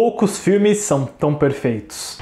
poucos filmes são tão perfeitos.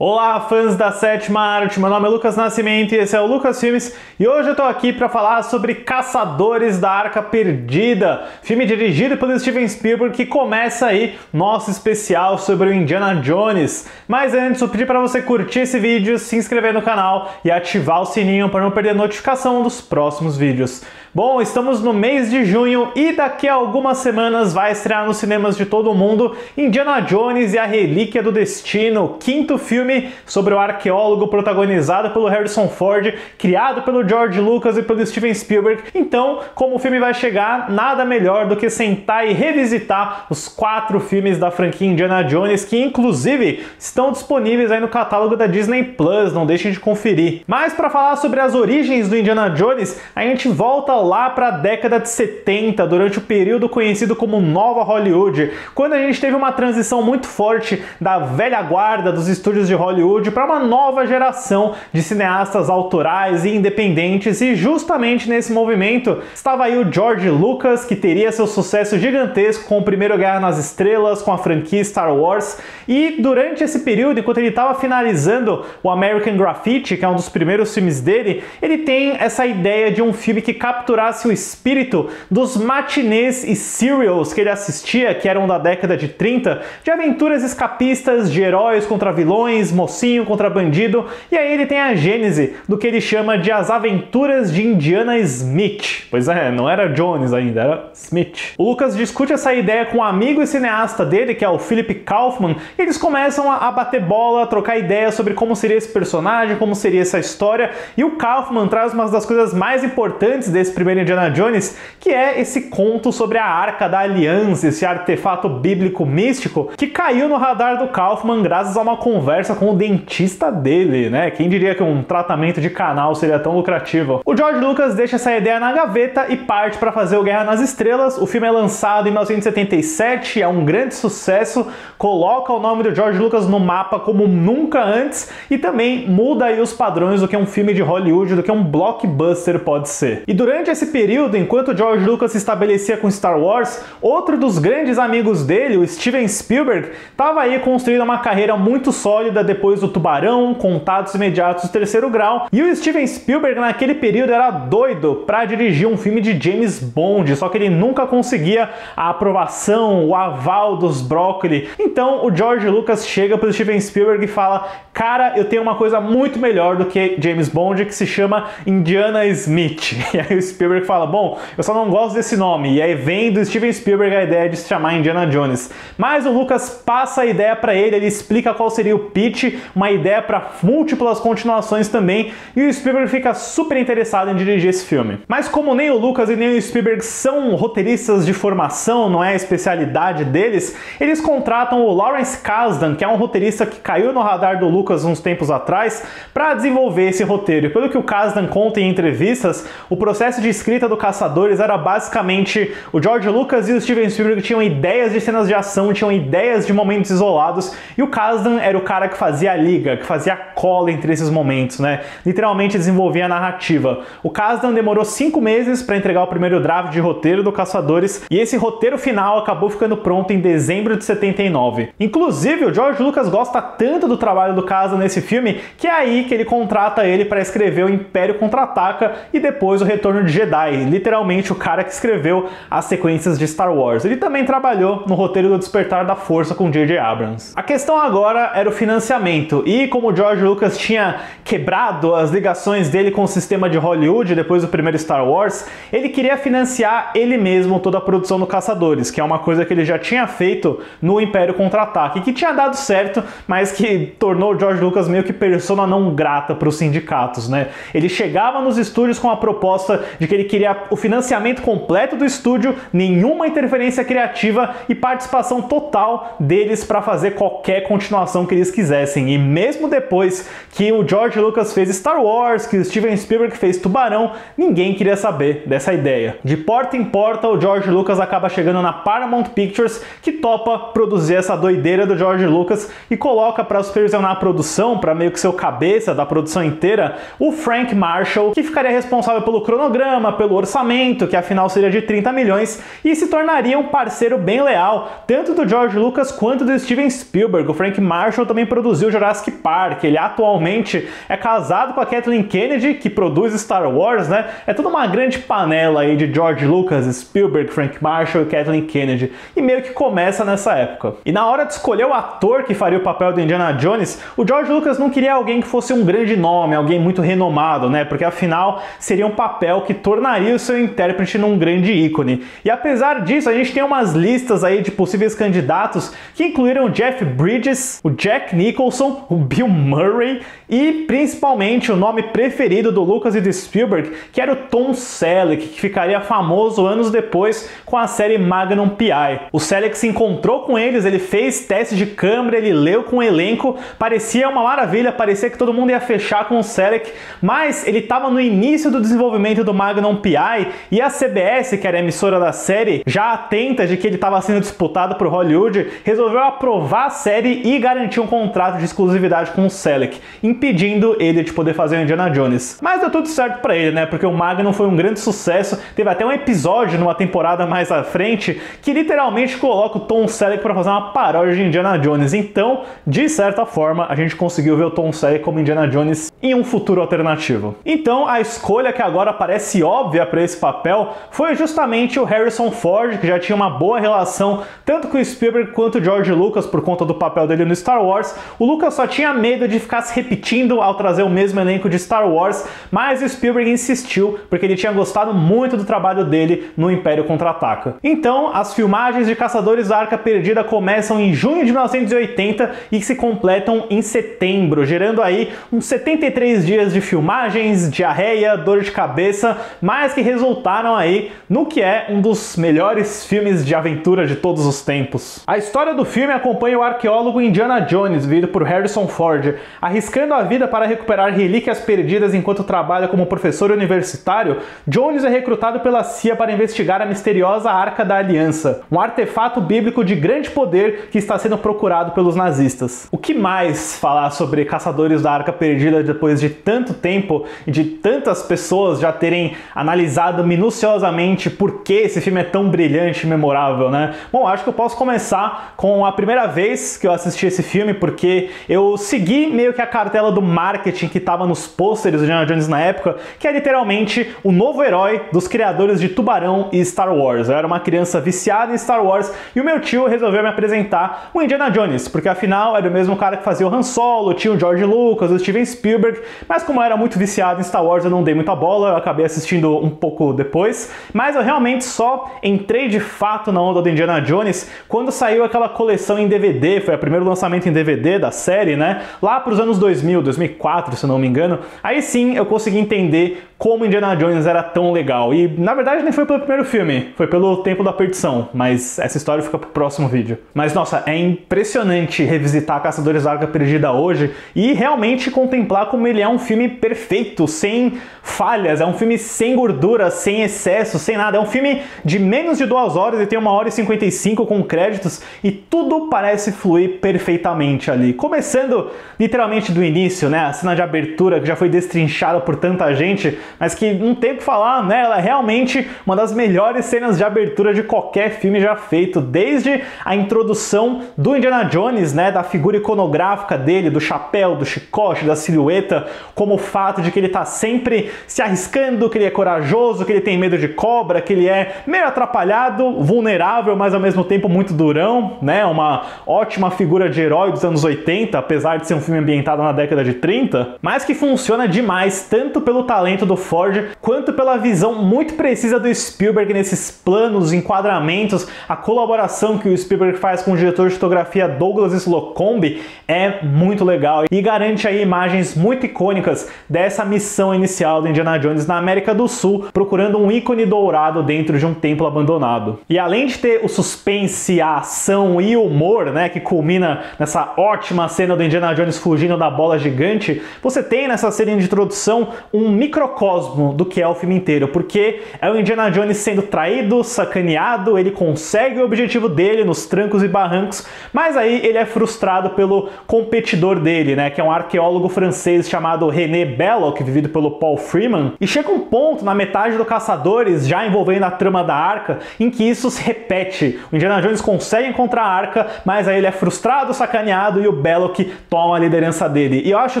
Olá, fãs da sétima arte, meu nome é Lucas Nascimento e esse é o Lucas Filmes e hoje eu tô aqui para falar sobre Caçadores da Arca Perdida, filme dirigido pelo Steven Spielberg que começa aí nosso especial sobre o Indiana Jones. Mas antes eu pedi para você curtir esse vídeo, se inscrever no canal e ativar o sininho para não perder notificação dos próximos vídeos. Bom, estamos no mês de junho e daqui a algumas semanas vai estrear nos cinemas de todo o mundo Indiana Jones e a Relíquia do Destino, o quinto filme sobre o arqueólogo protagonizado pelo Harrison Ford, criado pelo George Lucas e pelo Steven Spielberg. Então, como o filme vai chegar, nada melhor do que sentar e revisitar os 4 filmes da franquia Indiana Jones, que inclusive estão disponíveis aí no catálogo da Disney Plus, não deixem de conferir. Mas para falar sobre as origens do Indiana Jones, a gente volta lá para a década de 70, durante o período conhecido como Nova Hollywood, quando a gente teve uma transição muito forte da velha guarda dos estúdios de Hollywood para uma nova geração de cineastas autorais e independentes, e justamente nesse movimento estava aí o George Lucas, que teria seu sucesso gigantesco com o primeiro Guerra nas Estrelas, com a franquia Star Wars, e durante esse período, enquanto ele estava finalizando o American Graffiti, que é um dos primeiros filmes dele, ele tem essa ideia de um filme que capturasse o espírito dos matinês e serials que ele assistia, que eram da década de 30, de aventuras escapistas, de heróis contra vilões, mocinho contra bandido, e aí ele tem a gênese do que ele chama de As Aventuras de Indiana Smith. Pois é, não era Jones ainda, era Smith. O Lucas discute essa ideia com um amigo e cineasta dele, que é o Philip Kaufman, e eles começam a bater bola, a trocar ideias sobre como seria esse personagem, como seria essa história, e o Kaufman traz uma das coisas mais importantes desse primeiro Indiana Jones, que é esse conto sobre a Arca da Aliança, esse artefato bíblico místico que caiu no radar do Kaufman graças a uma conversa com o dentista dele, né? Quem diria que um tratamento de canal seria tão lucrativo? O George Lucas deixa essa ideia na gaveta e parte para fazer o Guerra nas Estrelas. O filme é lançado em 1977, é um grande sucesso, coloca o nome do George Lucas no mapa como nunca antes e também muda aí os padrões do que um filme de Hollywood, do que um blockbuster pode ser. E durante esse período, enquanto George Lucas se estabelecia com Star Wars, outro dos grandes amigos dele, o Steven Spielberg, estava aí construindo uma carreira muito sólida depois do Tubarão, Contatos Imediatos do Terceiro Grau, e o Steven Spielberg naquele período era doido para dirigir um filme de James Bond, só que ele nunca conseguia a aprovação, o aval dos brócoli. Então o George Lucas chega para o Steven Spielberg e fala: cara, eu tenho uma coisa muito melhor do que James Bond, que se chama Indiana Smith. E aí o Spielberg fala: bom, eu só não gosto desse nome. E aí vem do Steven Spielberg a ideia de se chamar Indiana Jones. Mas o Lucas passa a ideia para ele explica qual seria o pitch, uma ideia para múltiplas continuações também, e o Spielberg fica super interessado em dirigir esse filme. Mas como nem o Lucas e nem o Spielberg são roteiristas de formação, não é a especialidade deles, eles contratam o Lawrence Kasdan, que é um roteirista que caiu no radar do Lucas uns tempos atrás, para desenvolver esse roteiro. E pelo que o Kasdan conta em entrevistas, o processo de escrita do Caçadores era basicamente o George Lucas e o Steven Spielberg tinham ideias de cenas de ação, tinham ideias de momentos isolados, e o Kasdan era o cara que fazia a liga, que fazia a cola entre esses momentos, né? Literalmente desenvolvia a narrativa. O Kasdan demorou 5 meses para entregar o primeiro draft de roteiro do Caçadores, e esse roteiro final acabou ficando pronto em dezembro de 79. Inclusive, o George Lucas gosta tanto do trabalho do Kasdan nesse filme, que é aí que ele contrata ele para escrever o Império Contra-Ataca e depois o Retorno de Jedi, literalmente o cara que escreveu as sequências de Star Wars. Ele também trabalhou no roteiro do Despertar da Força com J.J. Abrams. A questão agora era o financiamento, e como o George Lucas tinha quebrado as ligações dele com o sistema de Hollywood depois do primeiro Star Wars, ele queria financiar ele mesmo toda a produção do Caçadores, que é uma coisa que ele já tinha feito no Império Contra-Ataque, que tinha dado certo, mas que tornou o George Lucas meio que persona não grata para os sindicatos, né? Ele chegava nos estúdios com a proposta de que ele queria o financiamento completo do estúdio, nenhuma interferência criativa e participação total deles para fazer qualquer continuação que eles quisessem. E mesmo depois que o George Lucas fez Star Wars, que o Steven Spielberg fez Tubarão, ninguém queria saber dessa ideia. De porta em porta, o George Lucas acaba chegando na Paramount Pictures, que topa produzir essa doideira do George Lucas e coloca para supervisionar a produção, para meio que ser o cabeça da produção inteira, o Frank Marshall, que ficaria responsável pelo cronograma, pelo orçamento, que afinal seria de 30 milhões, e se tornaria um parceiro bem leal, tanto do George Lucas quanto do Steven Spielberg. O Frank Marshall também produziu Jurassic Park, ele atualmente é casado com a Kathleen Kennedy, que produz Star Wars, né? É toda uma grande panela aí de George Lucas, Spielberg, Frank Marshall e Kathleen Kennedy, e meio que começa nessa época. E na hora de escolher o ator que faria o papel do Indiana Jones, o George Lucas não queria alguém que fosse um grande nome, alguém muito renomado, né? Porque afinal seria um papel que tornaria o seu intérprete num grande ícone. E apesar disso, a gente tem umas listas aí de possíveis candidatos que incluíram o Jeff Bridges, o Jack Nicholson, o Bill Murray e principalmente o nome preferido do Lucas e do Spielberg, que era o Tom Selleck, que ficaria famoso anos depois com a série Magnum P.I. O Selleck se encontrou com eles, ele fez teste de câmera, ele leu com o elenco, parecia uma maravilha, parecia que todo mundo ia fechar com o Selleck, mas ele estava no início do desenvolvimento do Magnum P.I. e a CBS, que era a emissora da série, já atenta de que ele estava sendo disputado por Hollywood, resolveu aprovar a série e garantir um contrato de exclusividade com o Selleck, impedindo ele de poder fazer o Indiana Jones. Mas deu tudo certo pra ele, né? Porque o Magnum foi um grande sucesso, teve até um episódio numa temporada mais à frente que literalmente coloca o Tom Selleck para fazer uma paródia de Indiana Jones. Então, de certa forma, a gente conseguiu ver o Tom Selleck como Indiana Jones em um futuro alternativo. Então, a escolha que agora parece óbvia para esse papel foi justamente o Harrison Ford, que já tinha uma boa relação tanto com o Spielberg quanto o George Lucas por conta do papel dele no Star Wars. O Lucas só tinha medo de ficar se repetindo ao trazer o mesmo elenco de Star Wars, mas o Spielberg insistiu porque ele tinha gostado muito do trabalho dele no Império Contra-Ataca. Então, as filmagens de Caçadores da Arca Perdida começam em junho de 1980 e se completam em setembro, gerando aí uns 73 dias de filmagens, diarreia, dor de cabeça, mas que resultaram aí no que é um dos melhores filmes de aventura de todos os tempos. A história do filme acompanha o arqueólogo Indiana Jones, vivido por Harrison Ford. Arriscando a vida para recuperar relíquias perdidas enquanto trabalha como professor universitário, Jones é recrutado pela CIA para investigar a misteriosa Arca da Aliança, um artefato bíblico de grande poder que está sendo procurado pelos nazistas. O que mais falar sobre Caçadores da Arca Perdida depois de tanto tempo e de tantas pessoas já terem analisado minuciosamente por que esse filme é tão brilhante e memorável, né? Bom, acho que eu posso começar com a primeira vez que eu assisti esse filme, porque eu segui meio que a cartela do marketing que estava nos pôsteres do Indiana Jones na época, que é literalmente o novo herói dos criadores de Tubarão e Star Wars. Eu era uma criança viciada em Star Wars e o meu tio resolveu me apresentar o Indiana Jones, porque afinal era o mesmo cara que fazia o Han Solo, tinha o George Lucas, o Steven Spielberg, mas como eu era muito viciado em Star Wars eu não dei muita bola, eu acabei assistindo um pouco depois, mas eu realmente só entrei de fato na onda do Indiana Jones quando saiu aquela coleção em DVD, foi o primeiro lançamento em DVD da série, né? Lá para os anos 2000, 2004, se não me engano. Aí sim eu consegui entender como Indiana Jones era tão legal. E na verdade nem foi pelo primeiro filme, foi pelo Templo da Perdição, mas essa história fica pro próximo vídeo. Mas nossa, é impressionante revisitar Caçadores da Arca Perdida hoje e realmente contemplar como ele é um filme perfeito, sem falhas, é um filme sem gordura, sem excesso, sem nada. É um filme de menos de 2 horas e tem 1h55 com créditos e tudo parece fluir perfeitamente ali. Começando literalmente do início, né? A cena de abertura que já foi destrinchada por tanta gente, mas que não tem o que falar, né? Ela é realmente uma das melhores cenas de abertura de qualquer filme já feito, desde a introdução do Indiana Jones, né? Da figura iconográfica dele, do chapéu, do chicote, da silhueta, como o fato de que ele tá sempre se arriscando, que ele é corajoso, que ele tem medo de cobra, que ele é meio atrapalhado, vulnerável, mas ao mesmo tempo muito durão, né? Uma ótima figura de herói dos anos 80, apesar de ser um filme ambientado na década de 30, mas que funciona demais, tanto pelo talento do Ford, quanto pela visão muito precisa do Spielberg nesses planos, enquadramentos. A colaboração que o Spielberg faz com o diretor de fotografia Douglas Slocombe é muito legal e garante aí imagens muito icônicas dessa missão inicial do Indiana Jones na América América do Sul, procurando um ícone dourado dentro de um templo abandonado. E além de ter o suspense, a ação e o humor, né, que culmina nessa ótima cena do Indiana Jones fugindo da bola gigante, você tem nessa cena de introdução um microcosmo do que é o filme inteiro, porque é o Indiana Jones sendo traído, sacaneado, ele consegue o objetivo dele nos trancos e barrancos, mas aí ele é frustrado pelo competidor dele, né, que é um arqueólogo francês chamado René Belloc, vivido pelo Paul Freeman, e chega um ponto na metade do Caçadores, já envolvendo a trama da Arca, em que isso se repete. O Indiana Jones consegue encontrar a Arca, mas aí ele é frustrado, sacaneado e o Belloc toma a liderança dele. E eu acho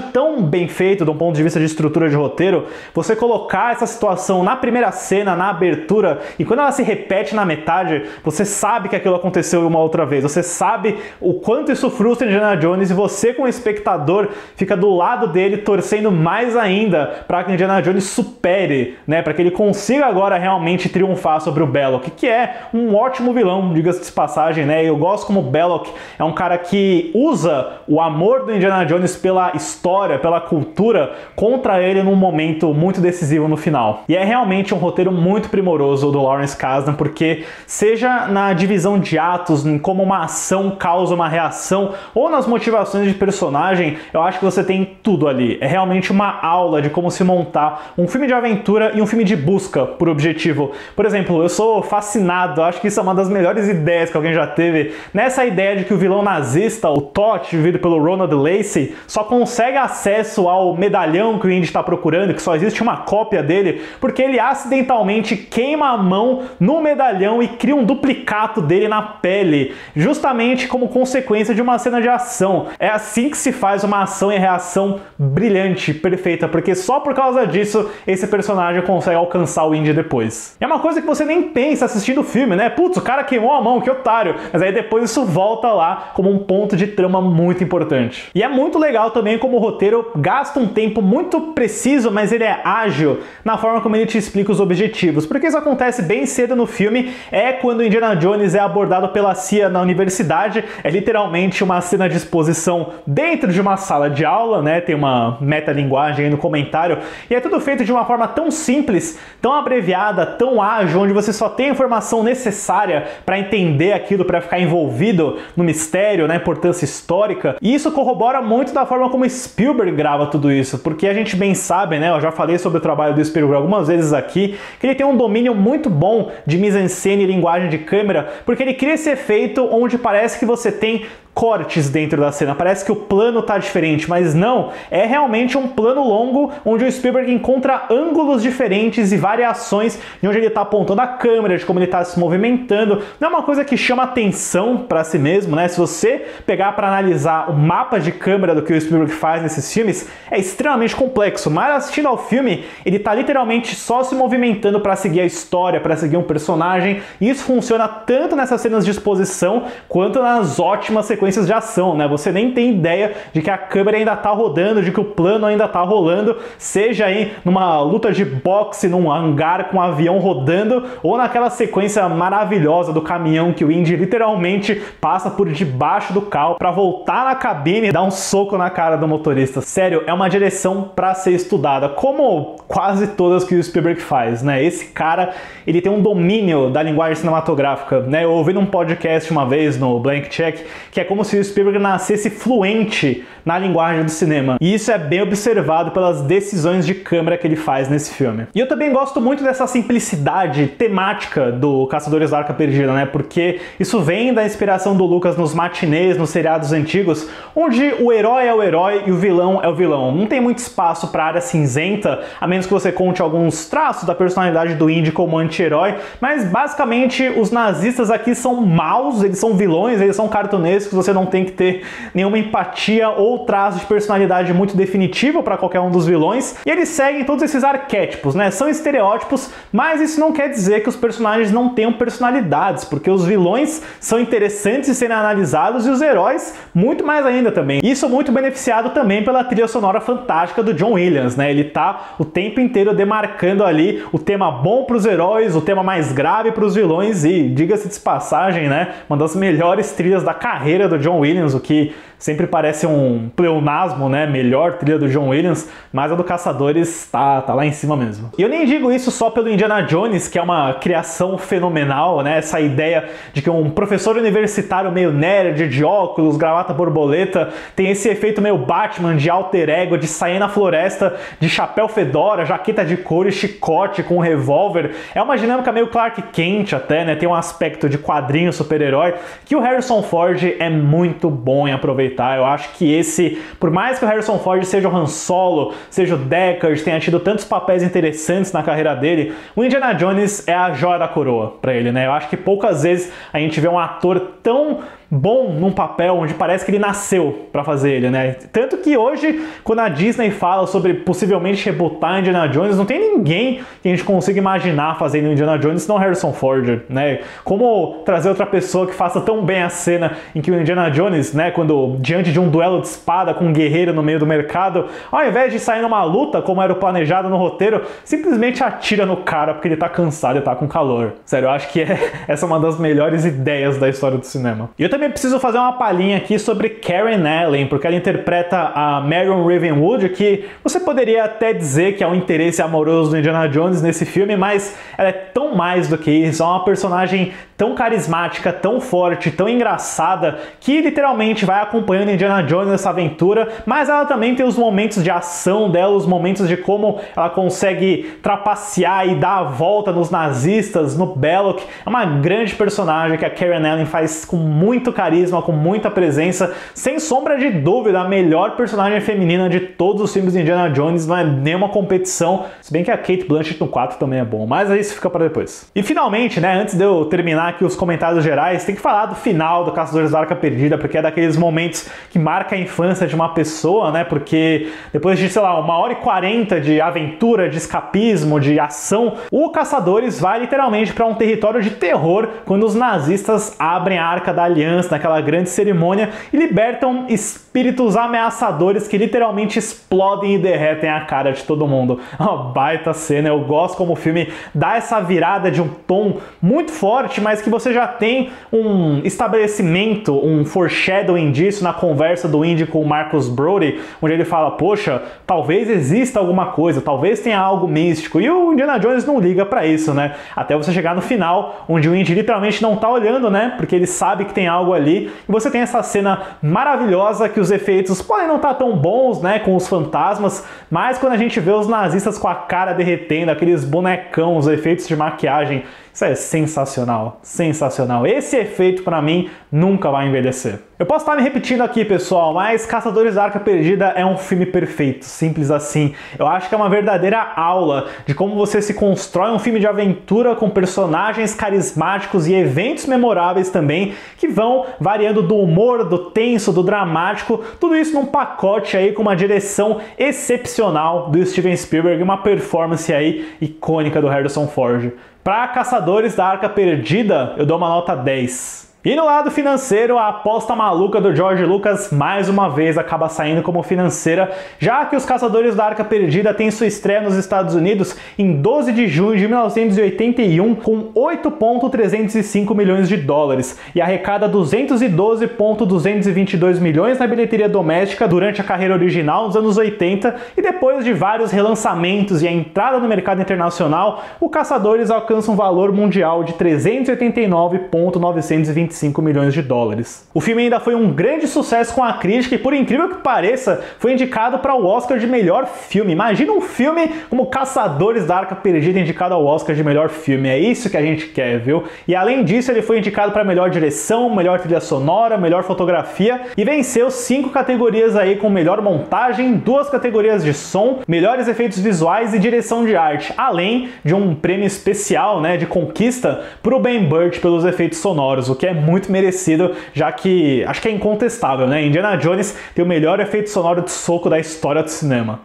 tão bem feito, do ponto de vista de estrutura de roteiro, você colocar essa situação na primeira cena, na abertura, e quando ela se repete na metade, você sabe que aquilo aconteceu uma outra vez. Você sabe o quanto isso frustra Indiana Jones e você, como espectador, fica do lado dele torcendo mais ainda para que Indiana Jones supere, né, para que ele consiga agora realmente triunfar sobre o Belloc, que é um ótimo vilão, diga-se de passagem, né? Eu gosto como o Belloc é um cara que usa o amor do Indiana Jones pela história, pela cultura, contra ele num momento muito decisivo no final. E é realmente um roteiro muito primoroso do Lawrence Kasdan, porque seja na divisão de atos, em como uma ação causa uma reação, ou nas motivações de personagem, eu acho que você tem tudo ali. É realmente uma aula de como se montar um filme de aventura e um filme de busca por objetivo. Por exemplo, eu sou fascinado, acho que isso é uma das melhores ideias que alguém já teve, nessa ideia de que o vilão nazista, o Todt, vivido pelo Ronald Lacey, só consegue acesso ao medalhão que o Indy está procurando, que só existe uma cópia dele, porque ele acidentalmente queima a mão no medalhão e cria um duplicato dele na pele, justamente como consequência de uma cena de ação. É assim que se faz uma ação e reação brilhante, perfeita, porque só por causa disso esse personagem consegue alcançar o Indy depois. É uma coisa que você nem pensa assistindo o filme, né? Putz, o cara queimou a mão, que otário! Mas aí depois isso volta lá como um ponto de trama muito importante. E é muito legal também como o roteiro gasta um tempo muito preciso, mas ele é ágil na forma como ele te explica os objetivos, porque isso acontece bem cedo no filme, é quando o Indiana Jones é abordado pela CIA na universidade, é literalmente uma cena de exposição dentro de uma sala de aula, né? Tem uma metalinguagem aí no comentário, e é tudo feito de uma forma tão simples, tão abreviada, tão ágil, onde você só tem a informação necessária para entender aquilo, para ficar envolvido no mistério, na importância histórica. E isso corrobora muito da forma como Spielberg grava tudo isso, porque a gente bem sabe, né, eu já falei sobre o trabalho do Spielberg algumas vezes aqui, que ele tem um domínio muito bom de mise-en-scène e linguagem de câmera, porque ele cria esse efeito onde parece que você tem cortes dentro da cena, parece que o plano tá diferente, mas não, é realmente um plano longo onde o Spielberg encontra ângulos diferentes e variações de onde ele tá apontando a câmera, de como ele tá se movimentando. Não é uma coisa que chama atenção para si mesmo, né? Se você pegar para analisar o mapa de câmera do que o Spielberg faz nesses filmes, é extremamente complexo, mas assistindo ao filme, ele tá literalmente só se movimentando para seguir a história, para seguir um personagem, e isso funciona tanto nessas cenas de exposição quanto nas ótimas sequências de ação, né? Você nem tem ideia de que a câmera ainda tá rodando, de que o plano ainda tá rolando, seja aí numa luta de boxe, num hangar com um avião rodando, ou naquela sequência maravilhosa do caminhão que o Indy literalmente passa por debaixo do carro para voltar na cabine e dar um soco na cara do motorista. Sério, é uma direção para ser estudada, como quase todas que o Spielberg faz, né? Esse cara, ele tem um domínio da linguagem cinematográfica, né? Eu ouvi num podcast uma vez, no Blank Check, que é como se o Spielberg nascesse fluente na linguagem do cinema. E isso é bem observado pelas decisões de câmera que ele faz nesse filme. E eu também gosto muito dessa simplicidade temática do Caçadores da Arca Perdida, né? Porque isso vem da inspiração do Lucas nos matinês, nos seriados antigos, onde o herói é o herói e o vilão é o vilão. Não tem muito espaço para área cinzenta, a menos que você conte alguns traços da personalidade do Indy como anti-herói, mas basicamente os nazistas aqui são maus, eles são vilões, eles são cartunescos, você não tem que ter nenhuma empatia ou traço de personalidade muito definitivo para qualquer um dos vilões, e eles seguem todos esses arquétipos, né? São estereótipos, mas isso não quer dizer que os personagens não tenham personalidades, porque os vilões são interessantes de serem analisados e os heróis muito mais ainda também. Isso muito beneficiado também pela trilha sonora fantástica do John Williams, né? Ele tá o tempo inteiro demarcando ali o tema bom para os heróis, o tema mais grave para os vilões, e diga-se de passagem, né? Uma das melhores trilhas da carreira do John Williams, o que sempre parece um pleonasmo, né? Melhor trilha do John Williams, mas a do Caçadores tá lá em cima mesmo. E eu nem digo isso só pelo Indiana Jones, que é uma criação fenomenal, né? Essa ideia de que um professor universitário meio nerd, de óculos, gravata borboleta, tem esse efeito meio Batman, de alter ego, de sair na floresta, de chapéu fedora, jaqueta de couro e chicote com um revólver. É uma dinâmica meio Clark Kent até, né? Tem um aspecto de quadrinho super-herói que o Harrison Ford é muito bom em aproveitar. Eu acho que esse, por mais que o Harrison Ford seja o Han Solo, seja o Deckard, tenha tido tantos papéis interessantes na carreira dele, o Indiana Jones é a joia da coroa pra ele, né? Eu acho que poucas vezes a gente vê um ator tão bom num papel onde parece que ele nasceu pra fazer ele, né? Tanto que hoje, quando a Disney fala sobre possivelmente rebootar Indiana Jones, não tem ninguém que a gente consiga imaginar fazendo Indiana Jones senão Harrison Ford, né? Como trazer outra pessoa que faça tão bem a cena em que o Indiana Jones, né, quando diante de um duelo de espada com um guerreiro no meio do mercado, ao invés de sair numa luta, como era o planejado no roteiro, simplesmente atira no cara porque ele tá cansado e tá com calor. Sério, eu acho que essa é uma das melhores ideias da história do cinema. E eu também preciso fazer uma palhinha aqui sobre Karen Allen, porque ela interpreta a Marion Ravenwood, que você poderia até dizer que é um interesse amoroso do Indiana Jones nesse filme, mas ela é tão mais do que isso, é uma personagem tão carismática, tão forte, tão engraçada, que literalmente vai acompanhando Indiana Jones nessa aventura, mas ela também tem os momentos de ação dela, os momentos de como ela consegue trapacear e dar a volta nos nazistas, no Belloc. É uma grande personagem que a Karen Allen faz com muito carisma, com muita presença, sem sombra de dúvida, a melhor personagem feminina de todos os filmes de Indiana Jones, não é nenhuma competição, se bem que a Cate Blanchett no 4 também é bom, mas isso fica para depois. E finalmente, né, antes de eu terminar aqui os comentários gerais, tem que falar do final do Caçadores da Arca Perdida, porque é daqueles momentos que marca a infância de uma pessoa, né, porque depois de, sei lá, 1h40 de aventura, de escapismo, de ação, o Caçadores vai literalmente para um território de terror quando os nazistas abrem a Arca da Aliança, naquela grande cerimônia, e libertam espíritos ameaçadores que literalmente explodem e derretem a cara de todo mundo. Uma baita cena, eu gosto como o filme dá essa virada de um tom muito forte, mas que você já tem um estabelecimento, um foreshadowing disso na conversa do Indy com o Marcus Brody, onde ele fala, poxa, talvez exista alguma coisa, talvez tenha algo místico, e o Indiana Jones não liga pra isso, né? Até você chegar no final, onde o Indy literalmente não tá olhando, né? Porque ele sabe que tem algo ali, e você tem essa cena maravilhosa que os efeitos podem não estar tão bons, né, com os fantasmas, mas quando a gente vê os nazistas com a cara derretendo, aqueles bonecão, os efeitos de maquiagem, isso é sensacional, sensacional. Esse efeito, pra mim, nunca vai envelhecer. Eu posso estar me repetindo aqui, pessoal, mas Caçadores da Arca Perdida é um filme perfeito, simples assim. Eu acho que é uma verdadeira aula de como você se constrói um filme de aventura com personagens carismáticos e eventos memoráveis também, que vão variando do humor, do tenso, do dramático, tudo isso num pacote aí com uma direção excepcional do Steven Spielberg e uma performance aí icônica do Harrison Ford. Para Caçadores da Arca Perdida, eu dou uma nota 10. E no lado financeiro, a aposta maluca do George Lucas mais uma vez acaba saindo como financeira, já que os Caçadores da Arca Perdida têm sua estreia nos Estados Unidos em 12 de junho de 1981 com 8,305 milhões de dólares e arrecada 212,222 milhões na bilheteria doméstica durante a carreira original nos anos 80, e depois de vários relançamentos e a entrada no mercado internacional, o Caçadores alcança um valor mundial de 389,925 milhões de dólares. O filme ainda foi um grande sucesso com a crítica e, por incrível que pareça, foi indicado para o Oscar de melhor filme. Imagina um filme como Caçadores da Arca Perdida indicado ao Oscar de melhor filme. É isso que a gente quer, viu? E além disso, ele foi indicado para melhor direção, melhor trilha sonora, melhor fotografia e venceu 5 categorias aí com melhor montagem, 2 categorias de som, melhores efeitos visuais e direção de arte, além de um prêmio especial, né, de conquista para o Ben Burtt pelos efeitos sonoros, o que é muito merecido, já que acho que é incontestável, né? Indiana Jones tem o melhor efeito sonoro de soco da história do cinema.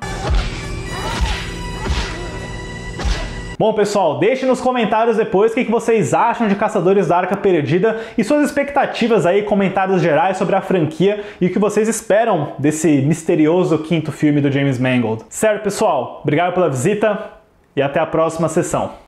Bom, pessoal, deixe nos comentários depois o que vocês acham de Caçadores da Arca Perdida e suas expectativas aí, comentários gerais sobre a franquia e o que vocês esperam desse misterioso 5º filme do James Mangold. Certo, pessoal? Obrigado pela visita e até a próxima sessão.